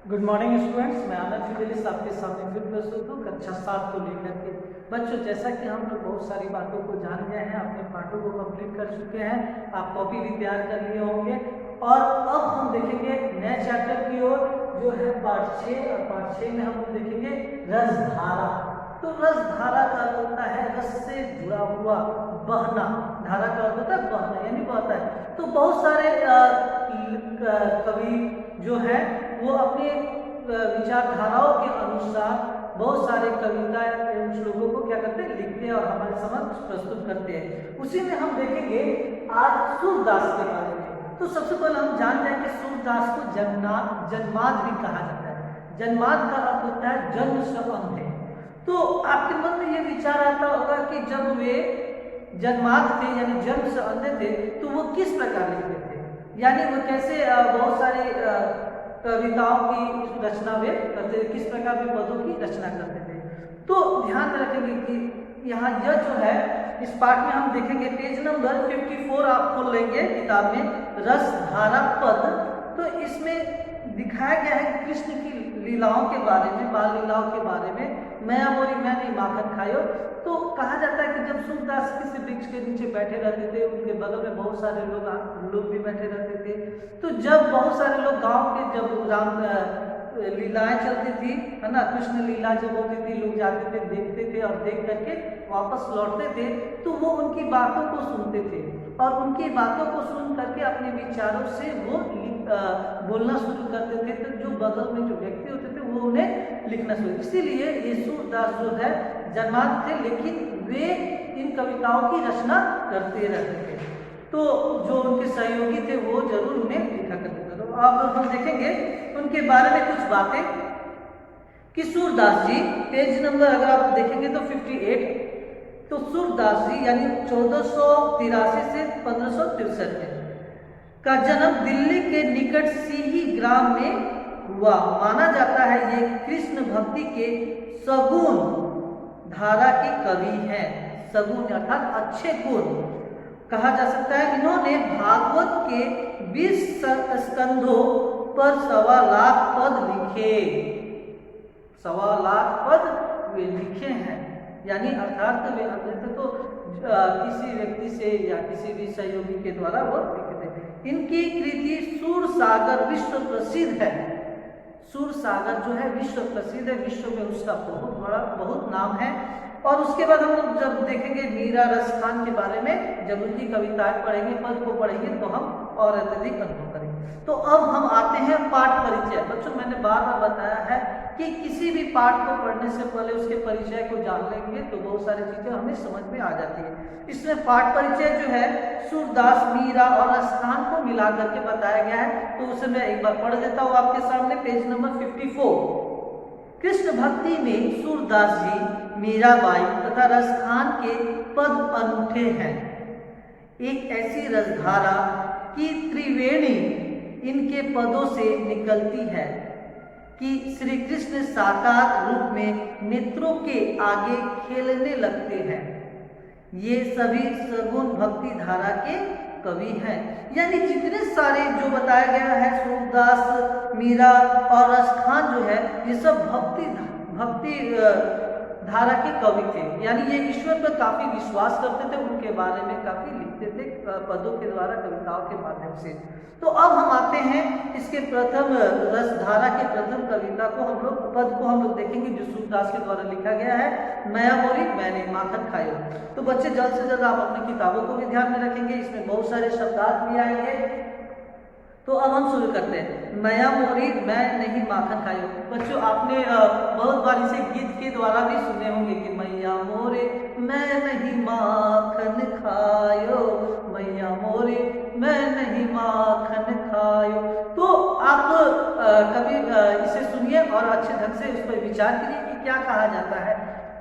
Good morning students, मैं आनंद Fidelis आपके सामने फिर प्रस्तुत हूँ कक्षा 7 को लेकर के। बच्चों, जैसा कि हम लोग बहुत सारी बातों को जान गए हैं, अपने पाठों को कंप्लीट कर चुके हैं, आप कॉपी भी तैयार कर लिए होंगे और अब हम देखेंगे नए चैप्टर की ओर, जो है पाठ 6। और पाठ 6 में हम लोग देखेंगे रसधारा। तो रसधारा का अर्थ होता है रस से जुड़ा हुआ, बहना। धारा का अर्थ होता है बहना, यानी बहता है। तो बहुत सारे कवि जो है वो अपने विचारधाराओं के अनुसार बहुत सारे कविता एवं श्लोकों को क्या करते हैं, लिखते हैं और हमारे समक्ष प्रस्तुत करते हैं। उसी में हम देखेंगे आज सूरदास के बारे में। तो सबसे पहले हम जान जाए कि सूरदास को जन्माद भी कहा जाता है। जन्माद का अर्थ होता है जन्म से अंधे। तो आपके मन में ये विचार आता होगा कि जब वे जन्माद थे यानी जन्म से अंधे थे तो वो किस प्रकार लिखते थे, यानी वो कैसे बहुत सारे कविताओं की रचना वे करते थे, किस प्रकार वे पदों की रचना करते थे। तो ध्यान रखेंगे कि यहाँ यह जो है इस पाठ में हम देखेंगे पेज नंबर 54 आप खोल लेंगे किताब में, रसधारा पद। तो इसमें दिखाया गया है कृष्ण की लीलाओं के बारे में, बाल लीलाओं के बारे में। मैं बोली मैं नहीं माखन खायो। तो कहा जाता है कि जब सूरदास किसी वृक्ष के नीचे बैठे रहते थे, उनके बगल में बहुत सारे लोग भी बैठे रहते थे। तो जब बहुत सारे लोग गांव के जब राम लीलाएं चलती थी, है ना, कृष्ण लीला जब होती थी, लोग जाते थे, देखते थे और देख करके वापस लौटते थे, तो वो उनकी बातों को सुनते थे और उनकी बातों को सुन करके अपने विचारों से वो बोलना शुरू करते थे। तो जो बगल में जो व्यक्ति होते थे वो उन्हें लिखना शुरू। इसीलिए ये सूरदास जो है जन्माद थे, लेकिन वे इन कविताओं की रचना करते रहते थे। तो जो उनके सहयोगी थे वो जरूर उन्हें लिखा करते थे। तो अब हम देखेंगे उनके बारे में कुछ बातें कि सूरदास जी, पेज नंबर अगर आप देखेंगे तो 58। तो सूरदास जी यानी 1483 से 1563 में का जन्म दिल्ली के निकट सीही ग्राम में हुआ। माना जाता है ये कृष्ण भक्ति के सगुण धारा के कवि हैं। सगुण अर्थात अच्छे गुण कहा जा सकता है। इन्होंने भागवत के 20 स्कंधों पर 1.25 लाख पद लिखे। 1.25 लाख पद वे लिखे हैं, यानी अर्थात वे अन्यथा तो किसी व्यक्ति से या किसी भी सहयोगी के द्वारा वो लिखे थे। इनकी कृति सूर सागर विश्व प्रसिद्ध है। सूर सागर जो है विश्व प्रसिद्ध है, विश्व में उसका बहुत नाम है। और उसके बाद हम लोग जब देखेंगे मीरा रस खान के बारे में, जब उनकी कविताएं पढ़ेंगे, पद को पढ़ेंगे तो हम और अत्यधिक अनुभव करेंगे। तो अब हम आते हैं पाठ परिचय। बच्चों, मैंने बार बार बताया है कि किसी भी पाठ को पढ़ने से पहले उसके परिचय को जान लेंगे तो बहुत सारी चीजें हमें समझ में आ जाती है। इसमें पाठ परिचय जो है सूरदास, मीरा और रसखान को मिला करके बताया गया है। तो उसे मैं एक बार पढ़ देता हूँ आपके सामने, पेज नंबर 54। कृष्ण भक्ति में सूरदास जी, मीराबाई तथा रसखान के पद अनूठे हैं। एक ऐसी रसधारा की त्रिवेणी इनके पदों से निकलती है कि श्री कृष्ण साकार रूप में नेत्रों के आगे खेलने लगते हैं। ये सभी सगुण भक्ति धारा के कवि हैं। यानी जितने सारे जो बताया गया है सूरदास, मीरा और रसखान जो है ये सब भक्ति धारा के कवि थे। यानी ये ईश्वर पर काफी विश्वास करते थे, उनके बारे में काफी लिखते थे पदों के द्वारा, कविताओं के माध्यम से। तो अब हम आते हैं इसके प्रथम रसधारा के प्रथम कविता को पद को हम लोग देखेंगे जो सूरदास के द्वारा लिखा गया है। मैं बोली मैंने माखन खायो। तो बच्चे जल्द से जल्द आप अपनी किताबों को भी ध्यान में रखेंगे, इसमें बहुत सारे शब्दार्थ भी आएंगे। तो अब हम शुरू करते हैं। मैया मोरी मैं नहीं माखन खायो। बच्चों, आपने बहुत बार इसे गीत के द्वारा भी सुने होंगे कि मैया मोरे मैं नहीं माखन खायो, मैया मोरे मैं नहीं माखन खायो। तो आप कभी इसे सुनिए और अच्छे ढंग से उस पर विचार कीजिए कि क्या कहा जाता है।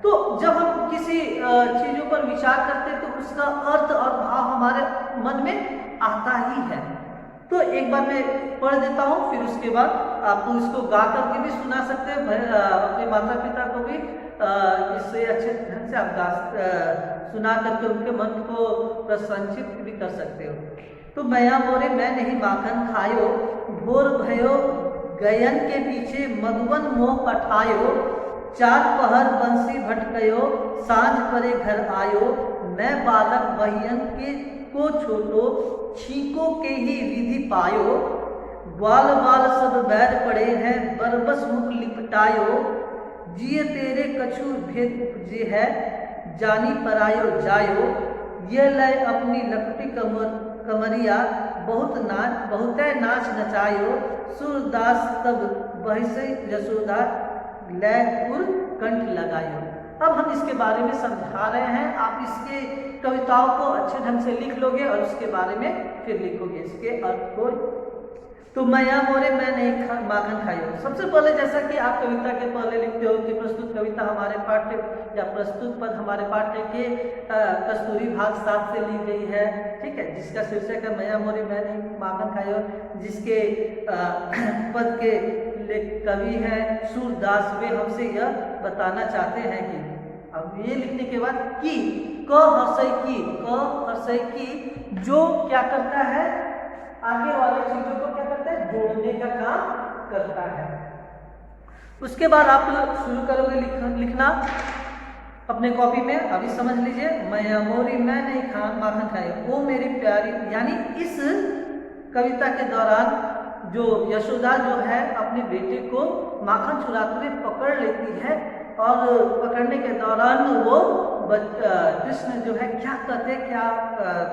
तो जब हम किसी चीजों पर विचार करते हैं तो उसका अर्थ और भाव हमारे मन में आता ही है। तो एक बार मैं पढ़ देता हूँ, फिर उसके बाद आप इसको गा करके भी सुना सकते हैं। अपने माता पिता को भी इससे अच्छे ढंग से आप सुना करके उनके मन को प्रसन्नचित भी कर सकते हो। तो मैया मोरे मैं नहीं माखन खायो, भोर भयो गयन के पीछे मधुवन मोह पठायो, चार पहर बंसी भटकयो, सांझ परे घर आयो, मैं बालक बहियन के को छोटो, छीको के ही विधि पायो, ग्वाल बाल सब बैर पड़े हैं, बरबस मुख लिपटायो, जिये तेरे कछु भेद उपजे है, जानी परायो जायो, ये लय अपनी लपटी कमरिया, बहुत नाच नचायो, सूरदास तब बहिसे यशोदा, लयपुर कंठ लगायो। अब हम इसके बारे में समझा रहे हैं, आप इसके कविताओं को अच्छे ढंग से लिख लोगे और उसके बारे में फिर लिखोगे इसके अर्थ को। तो मैया मोरे मैं नहीं माखन खायो। सबसे पहले जैसा कि आप कविता के पहले लिखते हो कि प्रस्तुत कविता हमारे पाठ्य या प्रस्तुत पद हमारे पाठ्य के कस्तूरी भाग 7 से ली गई है, ठीक है, जिसका शीर्षक है मैया मोरे मैं नहीं माखन खायो, जिसके पद के कवि हैं सूरदास। वे हमसे यह बताना चाहते हैं कि अब ये लिखने के बाद की क हर्षय की जो क्या करता है, आगे वाले चीजों को क्या करता है, जोड़ने का काम करता है। उसके बाद आप शुरू करोगे लिखना अपने कॉपी में। अभी समझ लीजिए, मैया मोरी मैं नहीं माखन खाए, वो मेरी प्यारी, यानी इस कविता के दौरान जो यशोदा जो है अपने बेटे को माखन चुराते हुए पकड़ लेती है और पकड़ने के दौरान वो कृष्ण जो है क्या कहते, क्या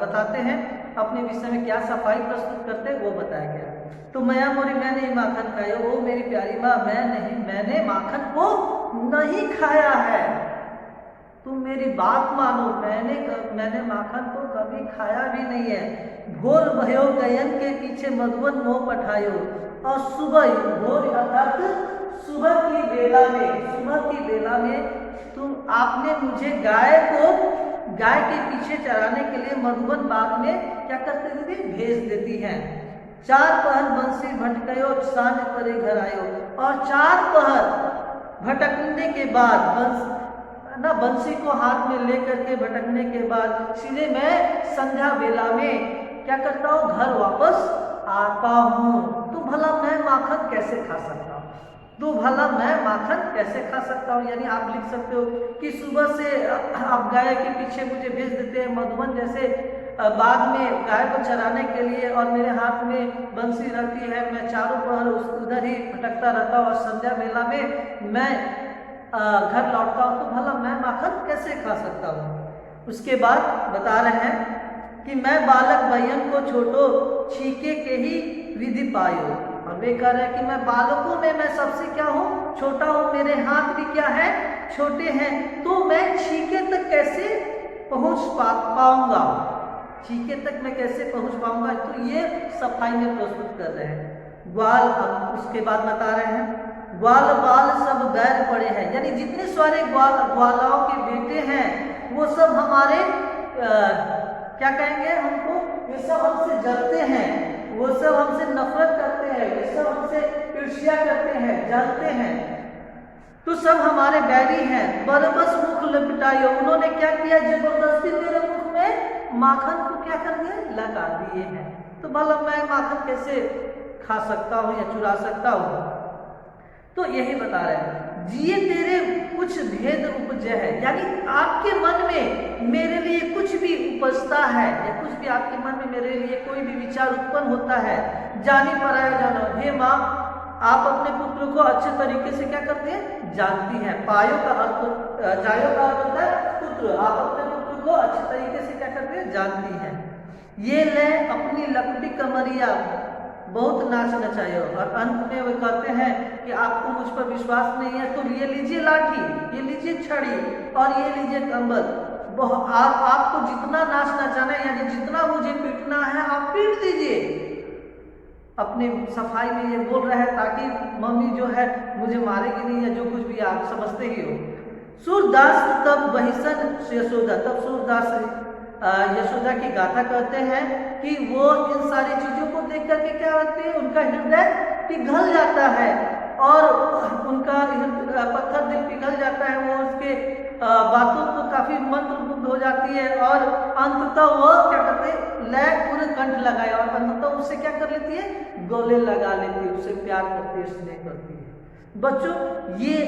बताते हैं, अपने विषय में क्या सफाई प्रस्तुत करते वो बताया गया। तो मैया मोरी मैं नहीं माखन खाया, वो मेरी प्यारी माँ मैंने माखन को नहीं खाया है, तुम मेरी बात मानो, मैंने माखन को कभी खाया भी नहीं है। भोर भयो गयन के पीछे मधुवन मोह पठायो, और सुबह, भोर अर्थात सुबह की बेला में तुम आपने मुझे गाय के पीछे चराने के लिए मधुवन बाग में क्या करते थे, भेज देती हैं। चार पहर बंसी भटकयो, सांझ परे घर आयो, और 4 पहर भटकने के बाद बंसी को हाथ में लेकर के भटकने के बाद सीधे मैं संध्या बेला में क्या करता हूँ, घर वापस आता हूँ। तो भला मैं माखन कैसे खा सकता हूँ, यानी आप लिख सकते हो कि सुबह से आप गाय के पीछे मुझे भेज देते हैं मधुबन जैसे बाग में गाय को चराने के लिए, और मेरे हाथ में बंसी रहती है, मैं चारों पहर उधर ही भटकता रहता हूँ, और संध्या बेला में मैं घर लौटता हूँ, तो भला मैं माखन कैसे खा सकता हूँ। उसके बाद बता रहे हैं कि मैं बालक बयन को छोटो, छीके के ही विधि पायो, और वे कह रहे हैं कि मैं बालकों में मैं सबसे क्या हूँ, छोटा हूँ, मेरे हाथ भी क्या है, छोटे हैं, तो मैं छीके तक कैसे पहुँच पाऊंगा, छीके तक मैं कैसे पहुँच पाऊंगा। तो ये सफाई में प्रस्तुत कर रहे हैं। ग्वाल, उसके बाद बता रहे हैं ग्वाल बाल सब गैर पड़े हैं, यानी जितने सारे ग्वालाओं के बेटे हैं वो सब हमारे क्या कहेंगे, हमको ये सब हमसे जलते हैं, वो सब हमसे नफरत करते हैं, ये सब हमसे ईर्ष्या करते हैं, जलते हैं, तो सब हमारे बैरी हैं। बरबस मुख लपटायो, उन्होंने क्या किया, जबरदस्ती मेरे मुख में माखन को क्या कर दिया, लगा दिए हैं। तो भला मैं माखन कैसे खा सकता हूँ या चुरा सकता हूँ। तो यही बता रहे हैं, जिये तेरे कुछ भेद उपजे है, यानी आपके मन में मेरे लिए कुछ भी उपजता है, या कुछ भी आपके मन में मेरे लिए कोई भी विचार उत्पन्न होता है, जानी पराया जानो, हे माँ आप अपने पुत्र को अच्छे तरीके से क्या करते हैं, जानती हैं। पायो का अर्थ, जायो का अर्थ होता है पुत्र, आप अपने पुत्र को अच्छे तरीके से क्या करते हैं, जानती हैं। ये ले अपनी लकड़ी कमरिया, बहुत नाच नचायो, और अंत में वे कहते हैं कि आपको मुझ पर विश्वास नहीं है तो ये लीजिए लाठी, ये लीजिए छड़ी, और ये लीजिए कंबल, आपको जितना नाच नचाना है, यानी जितना मुझे पीटना है आप पीट दीजिए। अपने सफाई में ये बोल रहा है ताकि मम्मी जो है मुझे मारेगी नहीं, या जो कुछ भी आप समझते ही हो। सूरदास तब बहिसन यशोदा, तब सूरदास यशोदा की गाथा कहते हैं कि वो इन सारी चीजों को देख करके क्या होती है, उनका हृदय पिघल जाता है, और उनका पत्थर दिल पिघल जाता है, वो उसके बातों को काफी मंत्रमुग्ध हो जाती है और अंततः वो क्या करते हैं, लय पूरे कंठ लगाए और अंततः उससे क्या कर लेती है, गले लगा लेती है, उससे प्यार करती है, स्नेह करती है। बच्चों ये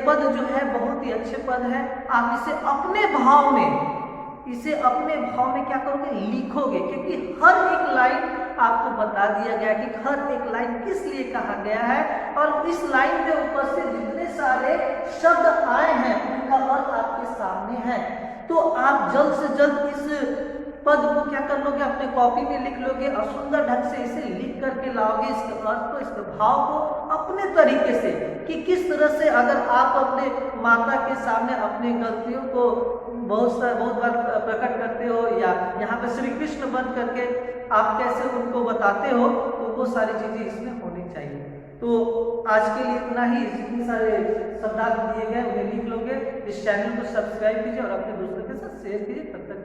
पद जो है बहुत ही अच्छे पद है। आप इसे अपने भाव में क्या करोगे, लिखोगे, क्योंकि हर एक लाइन आपको बता दिया गया कि हर एक लाइन किस लिए कहा गया है और इस लाइन के ऊपर से जितने सारे शब्द आए हैं उनका अर्थ आपके सामने है। तो आप जल्द से जल्द इस पद को क्या कर लोगे, अपने कॉपी में लिख लोगे और सुंदर ढंग से इसे लिख करके लाओगे, इसके अर्थ को, इसके भाव को अपने तरीके से, कि किस तरह से अगर आप अपने माता के सामने अपने गलतियों को बहुत बार प्रकट करते हो या यहाँ पे श्री कृष्ण बन करके आप कैसे उनको बताते हो, तो वो सारी चीजें इसमें होनी चाहिए। तो आज के लिए इतना ही। जितने सारे शब्दार्थ दिए गए उन्हें लिख लोगे। इस चैनल को सब्सक्राइब कीजिए और अपने दोस्तों के साथ शेयर कीजिए। तब तक